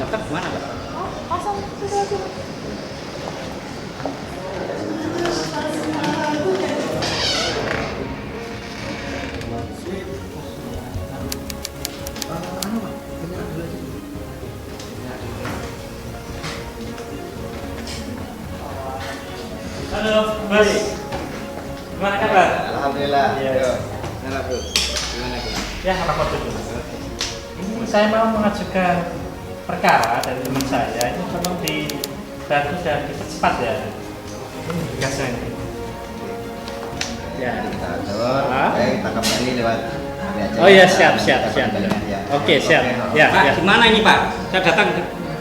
daftar gimana Pak? Oh, pasang itu aja. Halo, Mas. Gimana kabar? Alhamdulillah. Iya. Yo. Gimana Bro? Gimana Bro? Ya, rapor dulu. Ini saya mau mengajukan perkara dari teman saya. Ini tolong dibantu dan dipercepat ya. Ini biasa ini. Ya. Kita atur. Hah? Kita kembali lewat ini aja. Oh iya, siap. Ya. Oke, siap. Ya, Pak, ya. gimana ini Pak? Saya datang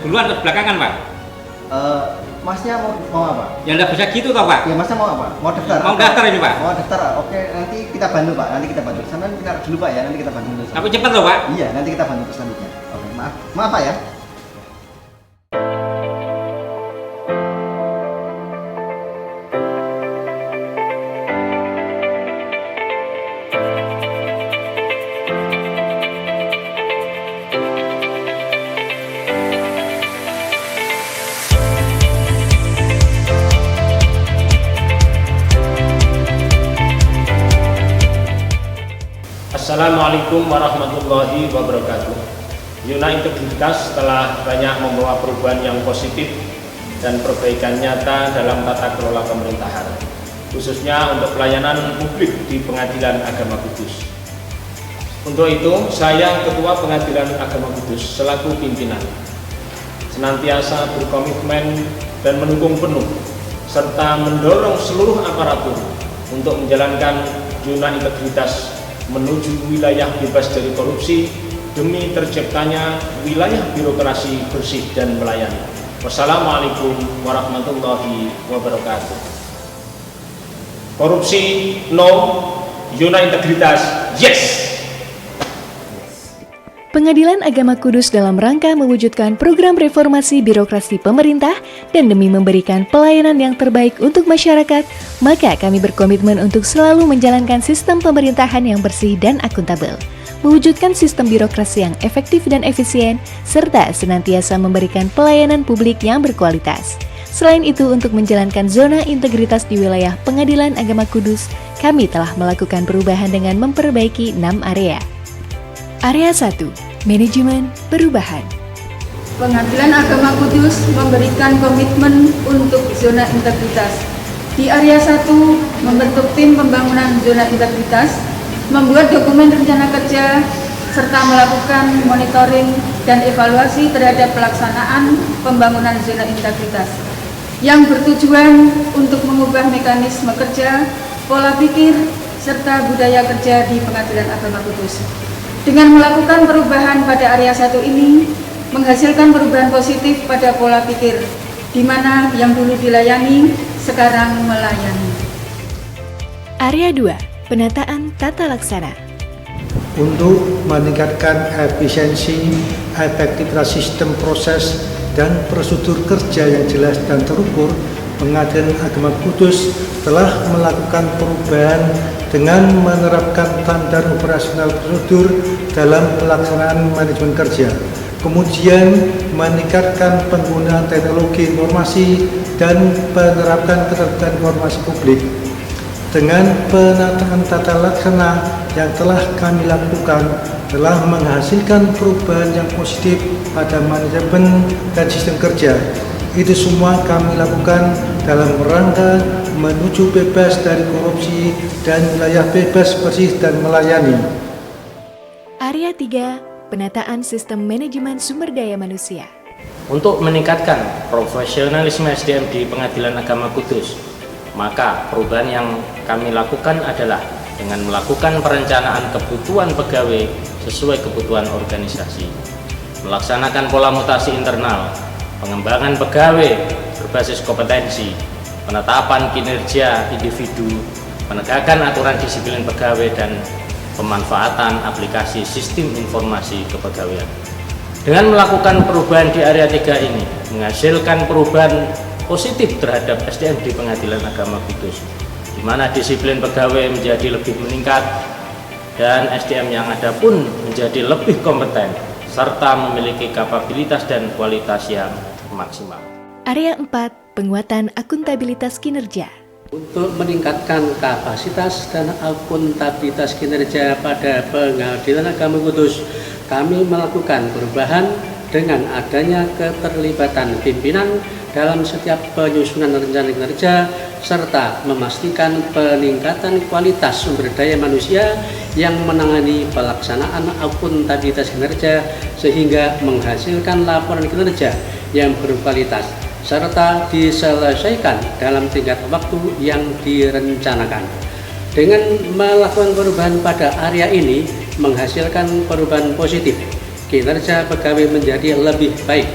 duluan atau belakangan Pak? Masnya mau apa? Ya nggak bisa gitu toh Pak? Ya masnya mau apa? Mau daftar? Mau daftar ini, Pak? Mau daftar? Oke, nanti kita bantu Pak. Nanti kita bantu. Sana kita dulu Pak ya. Nanti kita bantu dulu. Tapi cepat loh Pak. Iya, nanti kita bantu selanjutnya. Oke, maaf Pak ya. Assalamualaikum warahmatullahi wabarakatuh. Yuna Integritas telah banyak membawa perubahan yang positif dan perbaikan nyata dalam tata kelola pemerintahan, khususnya untuk pelayanan publik di Pengadilan Agama Kudus. Untuk itu, saya Ketua Pengadilan Agama Kudus selaku pimpinan senantiasa berkomitmen dan mendukung penuh serta mendorong seluruh aparatur untuk menjalankan Yuna Integritas menuju wilayah bebas dari korupsi demi terciptanya wilayah birokrasi bersih dan melayani. Wassalamualaikum warahmatullahi wabarakatuh. Korupsi no, Yuna Integritas yes. Pengadilan Agama Kudus dalam rangka mewujudkan program reformasi birokrasi pemerintah dan demi memberikan pelayanan yang terbaik untuk masyarakat, maka kami berkomitmen untuk selalu menjalankan sistem pemerintahan yang bersih dan akuntabel, mewujudkan sistem birokrasi yang efektif dan efisien, serta senantiasa memberikan pelayanan publik yang berkualitas. Selain itu, untuk menjalankan zona integritas di wilayah Pengadilan Agama Kudus, kami telah melakukan perubahan dengan memperbaiki 6 area. Area 1, Manajemen Perubahan. Pengadilan Agama Kudus memberikan komitmen untuk zona integritas. Di area 1, membentuk tim pembangunan zona integritas, membuat dokumen rencana kerja, serta melakukan monitoring dan evaluasi terhadap pelaksanaan pembangunan zona integritas yang bertujuan untuk mengubah mekanisme kerja, pola pikir, serta budaya kerja di Pengadilan Agama Kudus. Dengan melakukan perubahan pada area 1 ini, menghasilkan perubahan positif pada pola pikir, di mana yang dulu dilayani, sekarang melayani. Area 2, Penataan Tata Laksana. Untuk meningkatkan efisiensi, efektivitas sistem proses, dan prosedur kerja yang jelas dan terukur, Pengadilan Agama Kudus telah melakukan perubahan dengan menerapkan standar operasional prosedur dalam pelaksanaan manajemen kerja. Kemudian meningkatkan penggunaan teknologi informasi dan menerapkan keterbukaan informasi publik. Dengan penataan tata laksana yang telah kami lakukan telah menghasilkan perubahan yang positif pada manajemen dan sistem kerja. Itu semua kami lakukan dalam rangka menuju bebas dari korupsi dan wilayah bebas bersih dan melayani. Area 3, Penataan Sistem Manajemen Sumber Daya Manusia. Untuk meningkatkan profesionalisme SDM di Pengadilan Agama Kudus, maka perubahan yang kami lakukan adalah dengan melakukan perencanaan kebutuhan pegawai sesuai kebutuhan organisasi, melaksanakan pola mutasi internal, pengembangan pegawai berbasis kompetensi, penetapan kinerja individu, penegakan aturan disiplin pegawai, dan pemanfaatan aplikasi sistem informasi kepegawaian. Dengan melakukan perubahan di area 3 ini, menghasilkan perubahan positif terhadap SDM di Pengadilan Agama Kudus, di mana disiplin pegawai menjadi lebih meningkat dan SDM yang ada pun menjadi lebih kompeten, serta memiliki kapabilitas dan kualitas yang maksimal. Area 4, penguatan akuntabilitas kinerja. Untuk meningkatkan kapasitas dan akuntabilitas kinerja pada Pengadilan Agama Kudus, kami melakukan perubahan dengan adanya keterlibatan pimpinan dalam setiap penyusunan rencana kinerja serta memastikan peningkatan kualitas sumber daya manusia yang menangani pelaksanaan akuntabilitas kinerja sehingga menghasilkan laporan kinerja yang berkualitas serta diselesaikan dalam tenggat waktu yang direncanakan. Dengan melakukan perubahan pada area ini menghasilkan perubahan positif, kinerja pegawai menjadi lebih baik,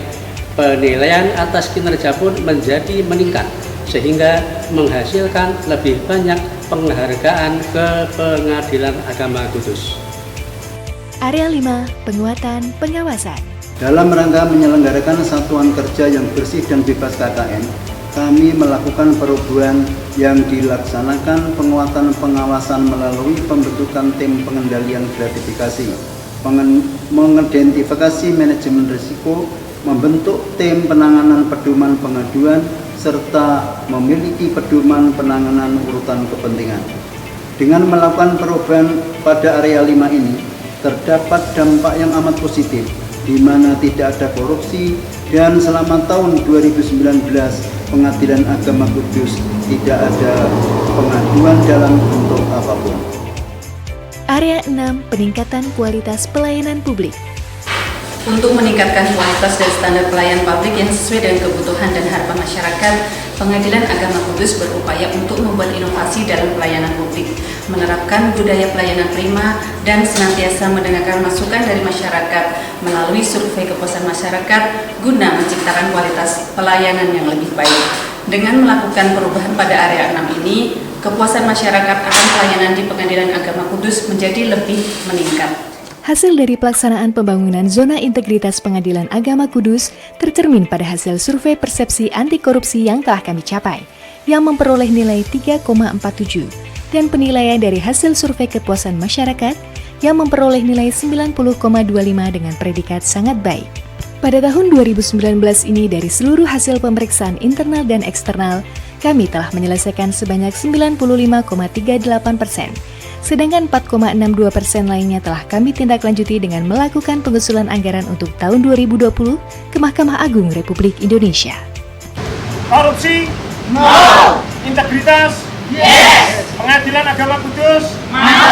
penilaian atas kinerja pun menjadi meningkat, sehingga menghasilkan lebih banyak penghargaan ke Pengadilan Agama Kudus. Area 5, penguatan pengawasan. Dalam rangka menyelenggarakan satuan kerja yang bersih dan bebas KKN, kami melakukan perubahan yang dilaksanakan penguatan pengawasan melalui pembentukan tim pengendalian gratifikasi, mengidentifikasi manajemen risiko, membentuk tim penanganan pedoman pengaduan, serta memiliki pedoman penanganan urutan kepentingan. Dengan melakukan perubahan pada area 5 ini, terdapat dampak yang amat positif, di mana tidak ada korupsi, dan selama tahun 2019 Pengadilan Agama Kudus tidak ada pengaduan dalam bentuk apapun. Area 6, peningkatan kualitas pelayanan publik. Untuk meningkatkan kualitas dan standar pelayanan publik yang sesuai dengan kebutuhan dan harapan masyarakat, Pengadilan Agama Kudus berupaya untuk membuat inovasi dalam pelayanan publik, menerapkan budaya pelayanan prima, dan senantiasa mendengarkan masukan dari masyarakat melalui survei kepuasan masyarakat guna menciptakan kualitas pelayanan yang lebih baik. Dengan melakukan perubahan pada area 6 ini, kepuasan masyarakat akan pelayanan di Pengadilan Agama Kudus menjadi lebih meningkat. Hasil dari pelaksanaan pembangunan zona integritas Pengadilan Agama Kudus tercermin pada hasil survei persepsi anti korupsi yang telah kami capai, yang memperoleh nilai 3,47, dan penilaian dari hasil survei kepuasan masyarakat yang memperoleh nilai 90,25 dengan predikat sangat baik. Pada tahun 2019 ini, dari seluruh hasil pemeriksaan internal dan eksternal, kami telah menyelesaikan sebanyak 95,38%. Sedangkan 4,62% lainnya telah kami tindak lanjuti dengan melakukan pengusulan anggaran untuk tahun 2020 ke Mahkamah Agung Republik Indonesia. Korupsi? No! Integritas? Yes! Pengadilan Agama Kudus? Mantap!